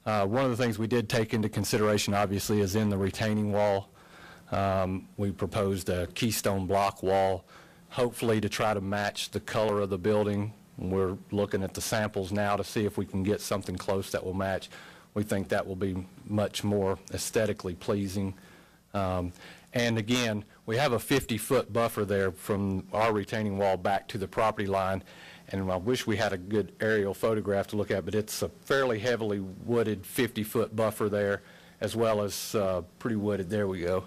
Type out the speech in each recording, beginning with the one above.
One of the things we did take into consideration, obviously, is in the retaining wall. We proposed a keystone block wall, hopefully to try to match the color of the building. We're looking at the samples now to see if we can get something close that will match. We think that will be much more aesthetically pleasing. And again, we have a 50-foot buffer there from our retaining wall back to the property line. And I wish we had a good aerial photograph to look at, but it's a fairly heavily wooded 50-foot buffer there, as well as pretty wooded. There we go.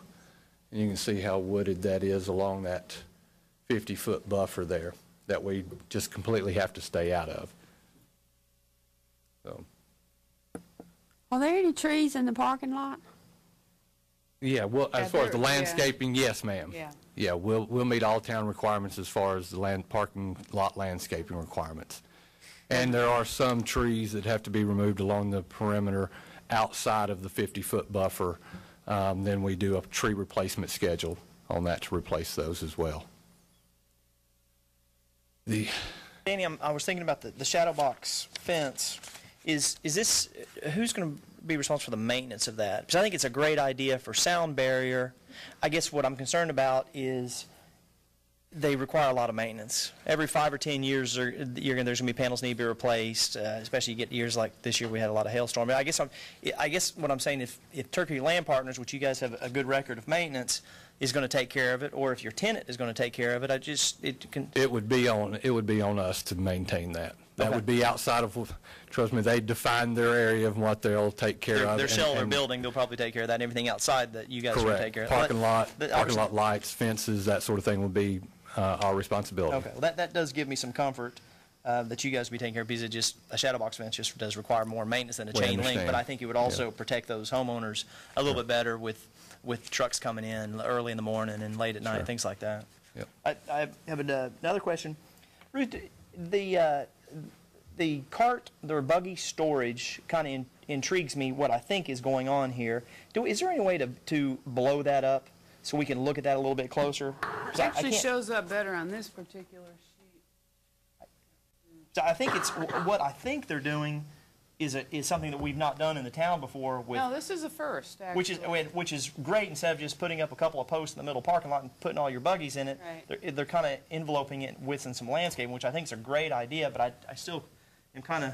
And you can see how wooded that is along that 50-foot buffer there that we just completely have to stay out of. So. Are there any trees in the parking lot? Yeah, well, as far as the landscaping, yes, ma'am. Yeah. Yeah, we'll meet all town requirements as far as the parking lot landscaping requirements. And there are some trees that have to be removed along the perimeter outside of the 50-foot buffer. Then we do a tree replacement schedule on that to replace those as well. Danny, I was thinking about the shadow box fence. Is this, who's going to be responsible for the maintenance of that? Because I think it's a great idea for sound barrier. I guess what I'm concerned about is they require a lot of maintenance. Every 5 or 10 years, there's going to be panels need to be replaced. Especially you get years like this year, we had a lot of hailstorm. I guess what I'm saying, if Turkey Land Partners, which you guys have a good record of maintenance, is going to take care of it, or if your tenant is going to take care of it, it would be on us to maintain that. That Okay. would be outside of, trust me, they define their area of what they'll take care of. They're selling their building, they'll probably take care of that, and everything outside that you guys will take care of. Parking lot lights, fences, that sort of thing would be our responsibility. Okay, well, that does give me some comfort that you guys will be taking care of, because a shadow box fence just does require more maintenance than a chain link, but I think it would also protect those homeowners a little bit better with trucks coming in early in the morning and late at night, things like that. Yep. I have another question. Ruth, the cart, the buggy storage kind of intrigues me, what I think is going on here. Is there any way to blow that up so we can look at that a little bit closer? It actually shows up better on this particular sheet. So I think what I think they're doing is something that we've not done in the town before. No, this is a first, actually. Which is great. Instead of just putting up a couple of posts in the middle parking lot and putting all your buggies in it, right. they're kind of enveloping it with some landscaping, which I think is a great idea, but I still am kind of,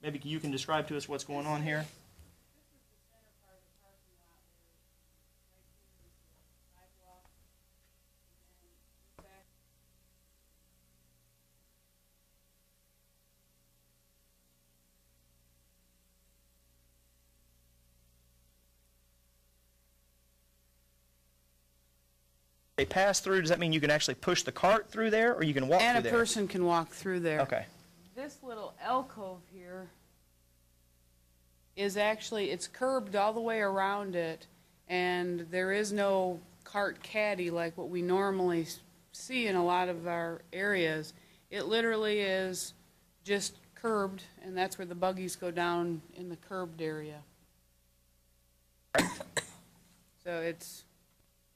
maybe you can describe to us what's going on here. They pass through, does that mean you can actually push the cart through there, or you can walk through there? And a person can walk through there. Okay. This little alcove here is actually, it's curbed all the way around it, and there is no cart caddy like what we normally see in a lot of our areas. It literally is just curbed, and that's where the buggies go down in the curbed area. So it's,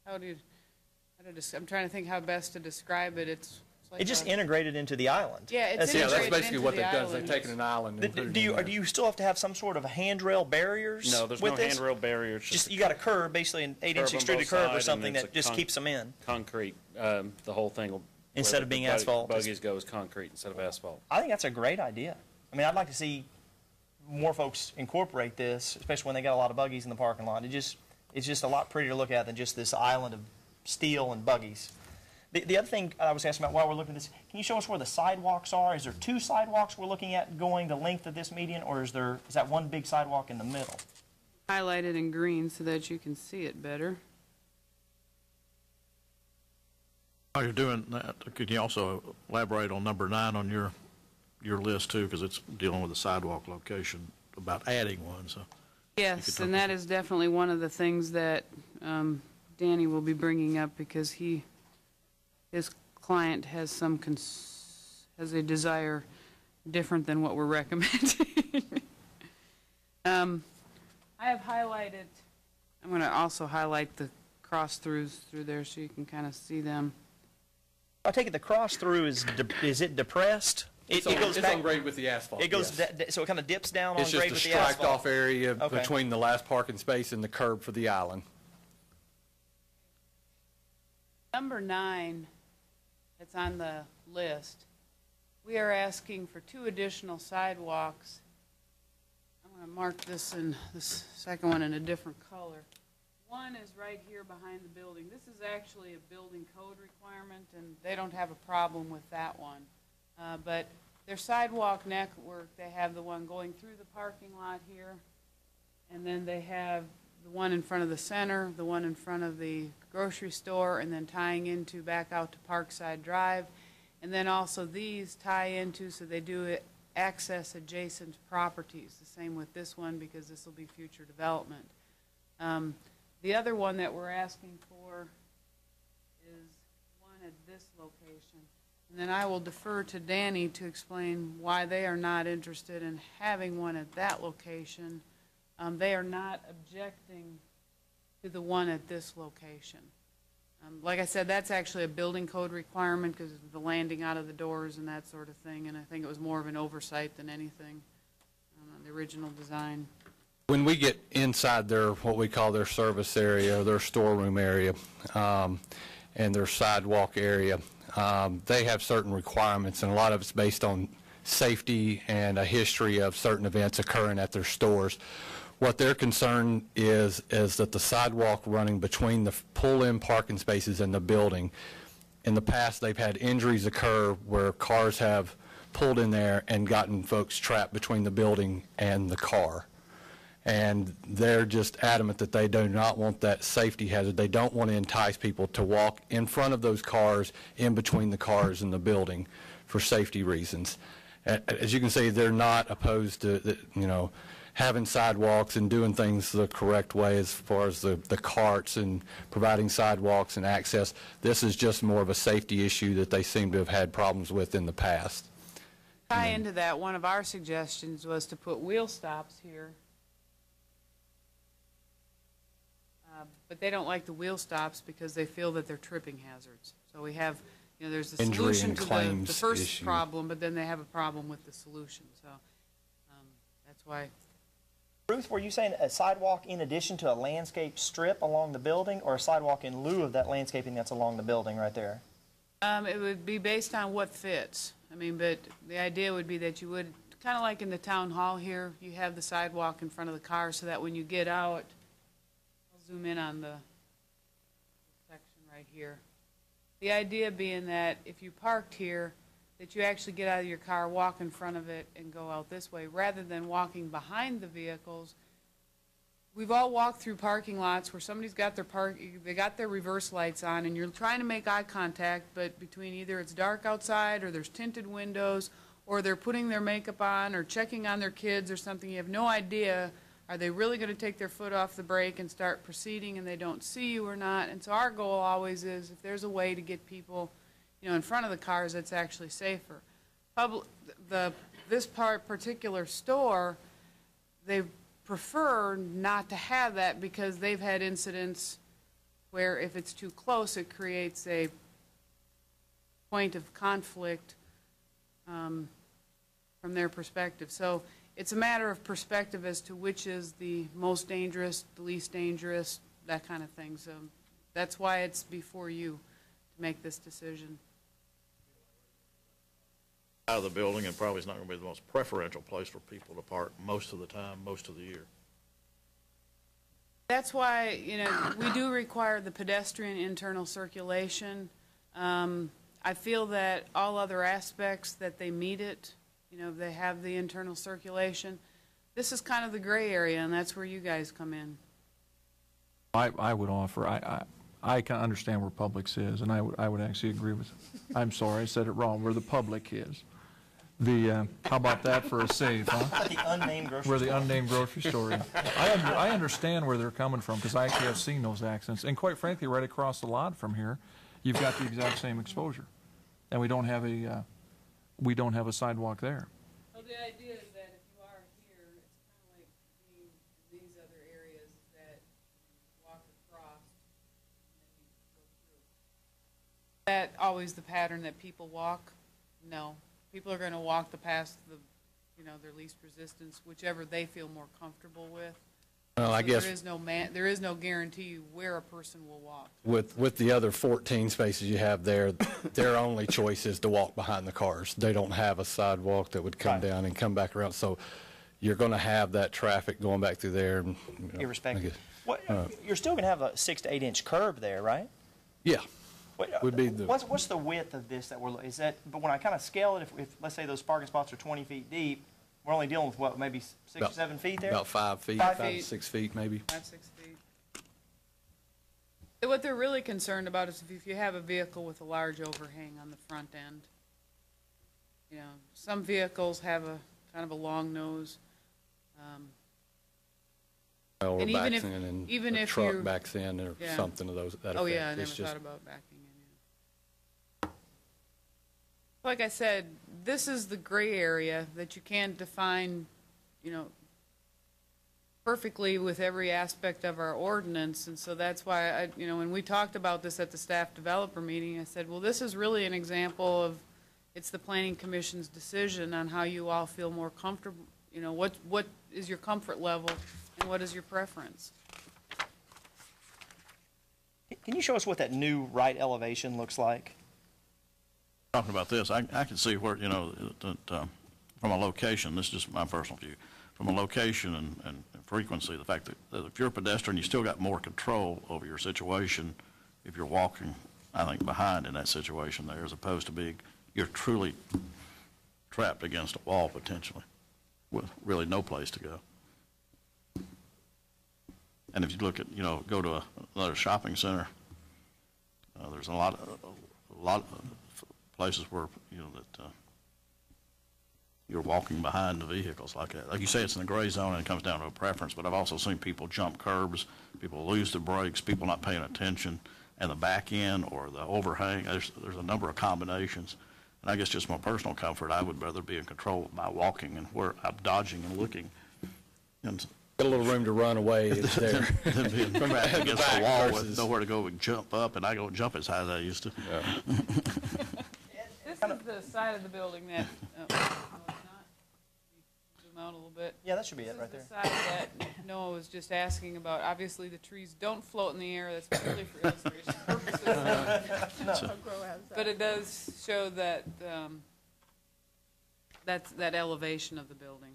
I'm trying to think how best to describe it. It's like just integrated into the island. Yeah, it's that's integrated basically into what the they've done. Is island. they've taken an island. And Do you still have to have some sort of handrail barriers? No, there's with no this? handrail barriers. Just you got a curb, basically an 8-inch extruded curb or something that just keeps them in. Concrete. The whole thing will. Instead of being asphalt. Buggies go as concrete instead of asphalt. I think that's a great idea. I mean, I'd like to see more folks incorporate this, especially when they got a lot of buggies in the parking lot. It's just a lot prettier to look at than just this island of steel and buggies. The other thing I was asking about while we're looking at this, can you show us where the sidewalks are? Is there 2 sidewalks we're looking at going the length of this median, or is that one big sidewalk in the middle? Highlighted in green so that you can see it better. While you're doing that, could you also elaborate on number 9 on your list too, because it's dealing with the sidewalk location, about adding one. So yes, and that is definitely one of the things that Danny will be bringing up, because his client has has a desire different than what we're recommending. I have highlighted, I'm going to also highlight the cross-throughs through there so you can kind of see them. I take it the cross-through is it depressed, It on, goes it's back. on grade with the asphalt. It goes, yes. so it kind of dips down on It's grade just with a the striped off asphalt. area Okay. between the last parking space and the curb for the island. Number 9, that's on the list, we are asking for 2 additional sidewalks. I'm going to mark this second one in a different color. One is right here behind the building. This is actually a building code requirement, and they don't have a problem with that one. But their sidewalk network, they have the one going through the parking lot here, and then they have the one in front of the center, the one in front of the grocery store, and then tying into back out to Parkside Drive. And then also these tie into, so they do access adjacent properties. The same with this one, because this will be future development. The other one that we're asking for is one at this location. And then I will defer to Danny to explain why they are not interested in having one at that location. They are not objecting to the one at this location. Like I said, that's actually a building code requirement because of the landing out of the doors and that sort of thing, and I think it was more of an oversight than anything on the original design. When we get inside their, what we call their service area, their storeroom area, and their sidewalk area, they have certain requirements, and a lot of it's based on safety and a history of certain events occurring at their stores. What their concern is that the sidewalk running between the pull-in parking spaces and the building, in the past they've had injuries occur where cars have pulled in there and gotten folks trapped between the building and the car. And they're just adamant that they do not want that safety hazard. They don't want to entice people to walk in front of those cars, in between the cars and the building, for safety reasons. As you can see, they're not opposed to, having sidewalks and doing things the correct way as far as the carts and providing sidewalks and access. This is just more of a safety issue that they seem to have had problems with in the past. Tie into that, one of our suggestions was to put wheel stops here. But they don't like the wheel stops because they feel that they're tripping hazards. So we have, there's the Injury solution and to claims the first issue. problem, but then they have a problem with the solution. So that's why. Ruth, were you saying a sidewalk in addition to a landscape strip along the building, or a sidewalk in lieu of that landscaping that's along the building right there? It would be based on what fits. But the idea would be that you would, kind of like in the town hall here, you have the sidewalk in front of the car so that when you get out, I'll zoom in on the section right here. The idea being that if you parked here, that you actually get out of your car, walk in front of it, and go out this way, rather than walking behind the vehicles. We've all walked through parking lots where somebody's got they got their reverse lights on, and you're trying to make eye contact, but between either it's dark outside, or there's tinted windows, or they're putting their makeup on, or checking on their kids or something, you have no idea, are they really going to take their foot off the brake and start proceeding, and they don't see you or not? And so our goal always is, if there's a way to get people in front of the cars, that's actually safer. This particular store, they prefer not to have that because they've had incidents where if it's too close, it creates a point of conflict from their perspective. So it's a matter of perspective as to which is the most dangerous, the least dangerous, that kind of thing. So that's why it's before you to make this decision. Out of the building, and probably it's not going to be the most preferential place for people to park most of the time, most of the year. That's why, we do require the pedestrian internal circulation. I feel that all other aspects that they meet it, they have the internal circulation. This is kind of the gray area, and that's where you guys come in. I would offer, I can understand where Publix is, and I would actually agree with, I'm sorry, I said it wrong, where the public is. How about that for a save, huh? The unnamed grocery Where the store. unnamed grocery store is. I understand where they're coming from, because I actually have seen those accidents. And quite frankly, right across the lot from here, you've got the exact same exposure. And we don't have a sidewalk there. Well, the idea is that if you are here, it's kind of like being in these other areas that you walk across and then you go through. Is that always the pattern that people walk? No. people are going to walk the path, their least resistance, whichever they feel more comfortable with. Well, I So guess there is no guarantee where a person will walk. with the other 14 spaces you have there, their only choice is to walk behind the cars. They don't have a sidewalk that would come Right. down and come back around. So you're going to have that traffic going back through there. And, Irrespective. You're still going to have a 6 to 8 inch curb there, right? Yeah. What, Would be the- what's the width of this that is that, but when I kind of scale it, if let's say those parking spots are 20 feet deep, we're only dealing with what, maybe 6 or 7 feet there? About 5 feet, 5 5 to feet. 6 feet maybe. 5-6 feet. What they're really concerned about is if you have a vehicle with a large overhang on the front end. Some vehicles have a kind of a long nose. Or And backs in and even a if truck you're- backs in or Yeah. something of those, that effect. Oh, yeah, I never It's just- thought about backing in, yeah. Like I said, this is the gray area that you can't define, perfectly with every aspect of our ordinance, and so that's why when we talked about this at the staff developer meeting, I said, well, this is really an example of, it's the planning commission's decision on how you all feel more comfortable, what is your comfort level and what is your preference? Can you show us what that new right elevation looks like? Talking about this, I can see where, that, from a location, this is just my personal view, from a location and frequency, the fact that if you're a pedestrian, you still got more control over your situation if you're walking, I think, behind in that situation there, as opposed to being, you're truly trapped against a wall potentially, with really no place to go. And if you look at, go to another shopping center, there's a lot of places where, that you're walking behind the vehicles like that. Like you say, it's in the gray zone and it comes down to a preference, but I've also seen people jump curbs, people lose their brakes, people not paying attention, and the back end or the overhang, there's a number of combinations. And I guess just my personal comfort, I would rather be in control by walking and where I'm dodging and looking. And Got a little room to run away is there. than being From trapped the against the back wall with versus- nowhere to go and jump up, and I don't jump as high as I used to. This is the side of the building that, no, it's not. Zoom out a little bit. Yeah, that should be it right This there. is the side that Noah was just asking about. Obviously, the trees don't float in the air. That's purely for illustration purposes. But it does show that, that's that elevation of the building.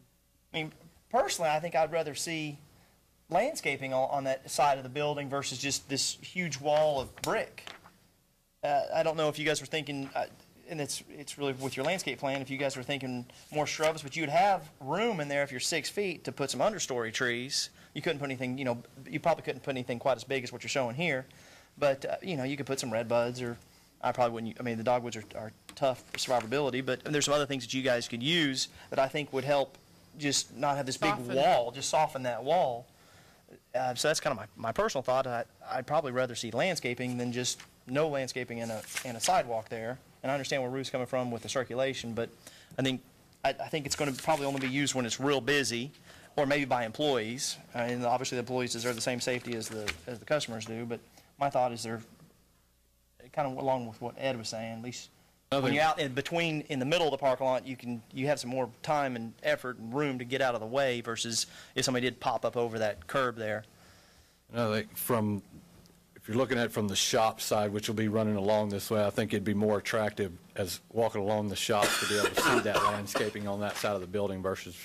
I mean, personally, I think I'd rather see landscaping on that side of the building versus just this huge wall of brick. I don't know if you guys were thinking, and it's really with your landscape plan, if you guys were thinking more shrubs, but you'd have room in there if you're 6 feet to put some understory trees. You couldn't put anything, you probably couldn't put anything quite as big as what you're showing here. But, you could put some red buds or I probably wouldn't, the dogwoods are tough for survivability, but there's some other things that you guys could use that I think would help just not have this big Soften it. wall, just soften that wall. So that's kind of my personal thought. I'd probably rather see landscaping than just no landscaping and a sidewalk there. And I understand where Ruth's coming from with the circulation, but I think it's going to probably only be used when it's real busy, or maybe by employees. And obviously the employees deserve the same safety as the customers do. But my thought is they're kind of along with what Ed was saying. At least when you're out in the middle of the parking lot, you have some more time and effort and room to get out of the way versus if somebody did pop up over that curb there. If you're looking at it from the shop side, which will be running along this way, I think it'd be more attractive as walking along the shops to be able to see that landscaping on that side of the building versus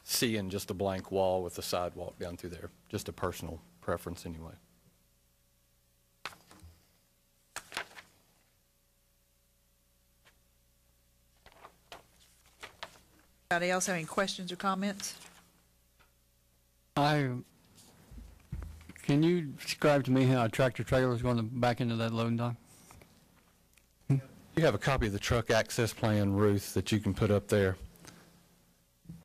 seeing just a blank wall with the sidewalk down through there. Just a personal preference anyway. Anybody else have any questions or comments? Can you describe to me how a tractor trailer is going to back into that loading dock? You have a copy of the truck access plan, Ruth, that you can put up there.